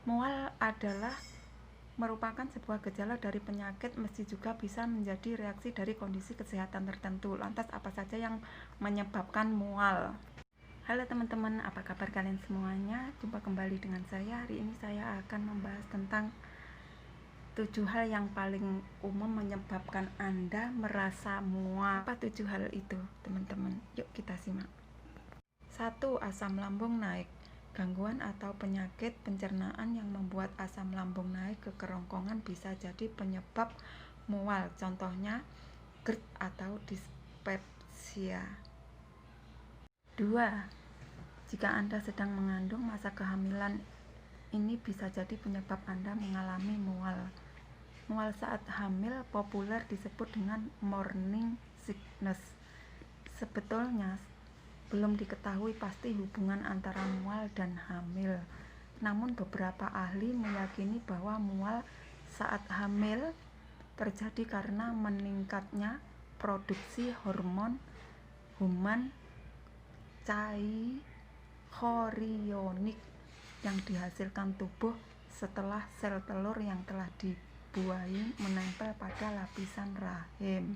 Mual adalah merupakan sebuah gejala dari penyakit, mesti juga bisa menjadi reaksi dari kondisi kesehatan tertentu. Lantas apa saja yang menyebabkan mual? Halo teman-teman, apa kabar kalian semuanya? Jumpa kembali dengan saya. Hari ini saya akan membahas tentang 7 hal yang paling umum menyebabkan Anda merasa mual. Apa 7 hal itu, teman-teman? Yuk kita simak. 1. Asam lambung naik. Gangguan atau penyakit pencernaan yang membuat asam lambung naik ke kerongkongan bisa jadi penyebab mual. Contohnya GERD atau dispepsia. 2. Jika Anda sedang mengandung, masa kehamilan ini bisa jadi penyebab Anda mengalami mual. Mual saat hamil populer disebut dengan morning sickness. Sebetulnya belum diketahui pasti hubungan antara mual dan hamil. Namun beberapa ahli meyakini bahwa mual saat hamil terjadi karena meningkatnya produksi hormon human chorionik yang dihasilkan tubuh setelah sel telur yang telah dibuahi menempel pada lapisan rahim.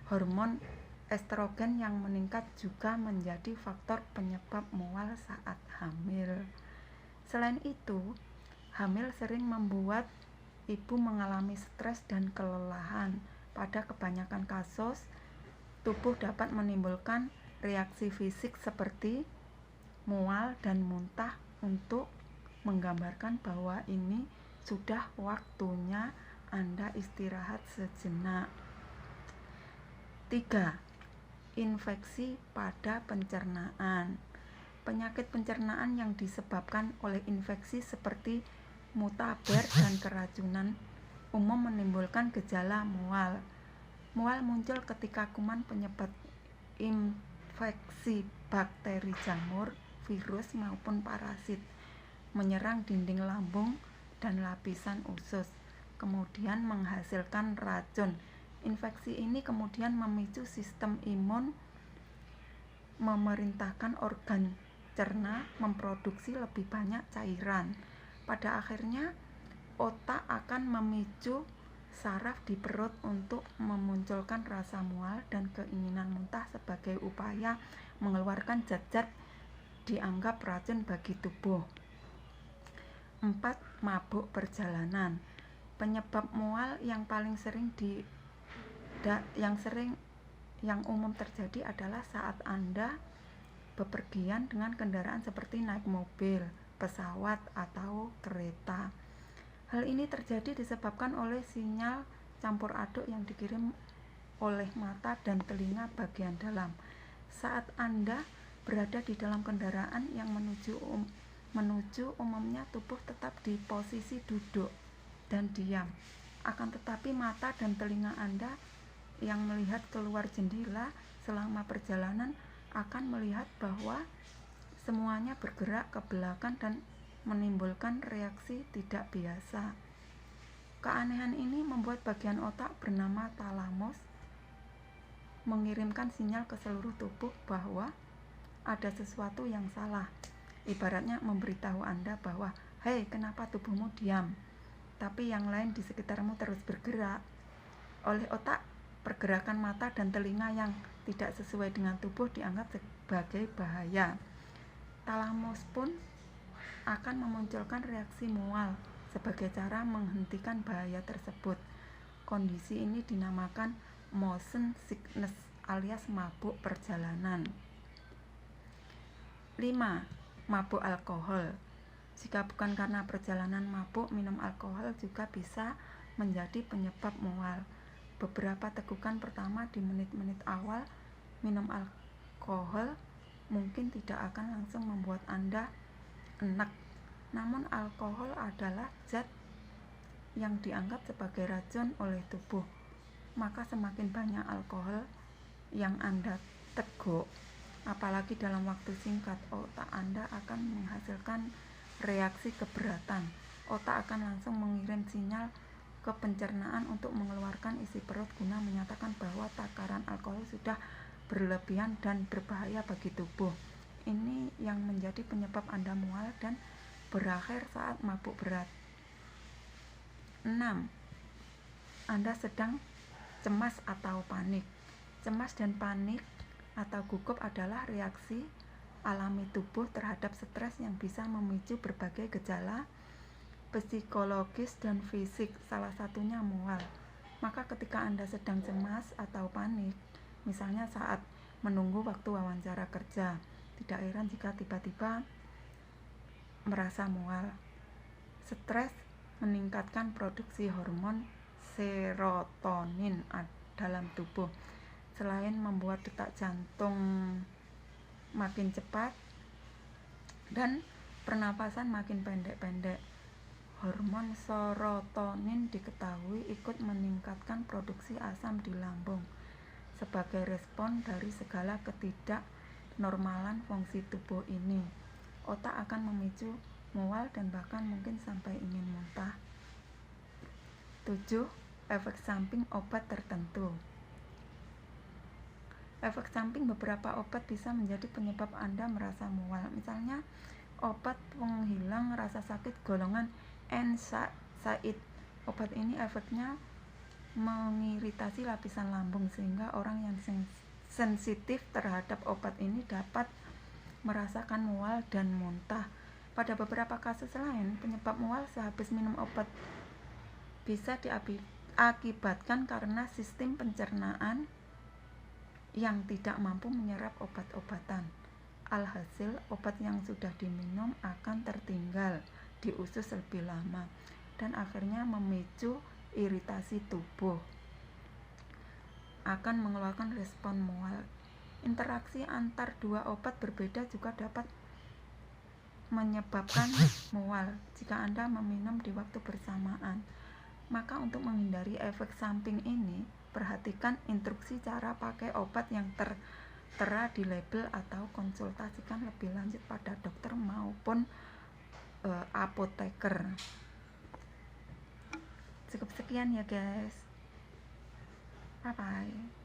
Hormon estrogen yang meningkat juga menjadi faktor penyebab mual saat hamil. Selain itu, hamil sering membuat ibu mengalami stres dan kelelahan. Pada kebanyakan kasus, tubuh dapat menimbulkan reaksi fisik seperti mual dan muntah untuk menggambarkan bahwa ini sudah waktunya Anda istirahat sejenak. 3. Infeksi pada pencernaan. Penyakit pencernaan yang disebabkan oleh infeksi seperti mutaber dan keracunan umum menimbulkan gejala mual. Mual muncul ketika kuman penyebab infeksi bakteri jamur, virus maupun parasit menyerang dinding lambung dan lapisan usus, kemudian menghasilkan racun. Infeksi ini kemudian memicu sistem imun memerintahkan organ cerna memproduksi lebih banyak cairan. Pada akhirnya, otak akan memicu saraf di perut untuk memunculkan rasa mual dan keinginan muntah sebagai upaya mengeluarkan zat-zat dianggap racun bagi tubuh. 4. Mabuk perjalanan. Penyebab mual yang paling sering yang umum terjadi adalah saat Anda bepergian dengan kendaraan seperti naik mobil, pesawat, atau kereta. Hal ini terjadi disebabkan oleh sinyal campur aduk yang dikirim oleh mata dan telinga bagian dalam. Saat Anda berada di dalam kendaraan yang menuju umumnya tubuh tetap di posisi duduk dan diam. Akan tetapi mata dan telinga Anda yang melihat keluar jendela selama perjalanan akan melihat bahwa semuanya bergerak ke belakang dan menimbulkan reaksi tidak biasa. Keanehan ini membuat bagian otak bernama talamus mengirimkan sinyal ke seluruh tubuh bahwa ada sesuatu yang salah. Ibaratnya memberitahu Anda bahwa, "Hei, kenapa tubuhmu diam?" Tapi yang lain di sekitarmu terus bergerak. Oleh otak, pergerakan mata dan telinga yang tidak sesuai dengan tubuh dianggap sebagai bahaya. Talamus pun akan memunculkan reaksi mual sebagai cara menghentikan bahaya tersebut. Kondisi ini dinamakan motion sickness alias mabuk perjalanan. 5. Mabuk alkohol. Jika bukan karena perjalanan mabuk, minum alkohol juga bisa menjadi penyebab mual. Beberapa tegukan pertama di menit-menit awal minum alkohol mungkin tidak akan langsung membuat Anda enak. Namun alkohol adalah zat yang dianggap sebagai racun oleh tubuh. Maka semakin banyak alkohol yang Anda teguk, apalagi dalam waktu singkat, otak Anda akan menghasilkan reaksi keberatan. Otak akan langsung mengirim sinyal ke pencernaan untuk mengeluarkan isi perut guna menyatakan bahwa takaran alkohol sudah berlebihan dan berbahaya bagi tubuh. Ini yang menjadi penyebab Anda mual dan berakhir saat mabuk berat. 6. Anda sedang cemas atau panik. Cemas dan panik atau gugup adalah reaksi alami tubuh terhadap stres yang bisa memicu berbagai gejala psikologis dan fisik, salah satunya mual. Maka ketika Anda sedang cemas atau panik, misalnya saat menunggu waktu wawancara kerja, tidak heran jika tiba-tiba merasa mual. Stres meningkatkan produksi hormon serotonin dalam tubuh. Selain membuat detak jantung makin cepat dan pernapasan makin pendek-pendek, hormon serotonin diketahui ikut meningkatkan produksi asam di lambung. Sebagai respon dari segala ketidaknormalan fungsi tubuh ini, otak akan memicu mual dan bahkan mungkin sampai ingin muntah. 7. Efek samping obat tertentu. Efek samping beberapa obat bisa menjadi penyebab Anda merasa mual. Misalnya, obat penghilang rasa sakit golongan NSAID. Obat ini efeknya mengiritasi lapisan lambung sehingga orang yang sensitif terhadap obat ini dapat merasakan mual dan muntah. Pada beberapa kasus lain, penyebab mual sehabis minum obat bisa diakibatkan karena sistem pencernaan yang tidak mampu menyerap obat-obatan. Alhasil, obat yang sudah diminum akan tertinggal di usus lebih lama dan akhirnya memicu iritasi tubuh, akan mengeluarkan respon mual. Interaksi antar dua obat berbeda juga dapat menyebabkan mual jika Anda meminum di waktu bersamaan. Maka untuk menghindari efek samping ini, perhatikan instruksi cara pakai obat yang tertera di label atau konsultasikan lebih lanjut pada dokter maupun apoteker. Cukup sekian ya guys. Bye bye.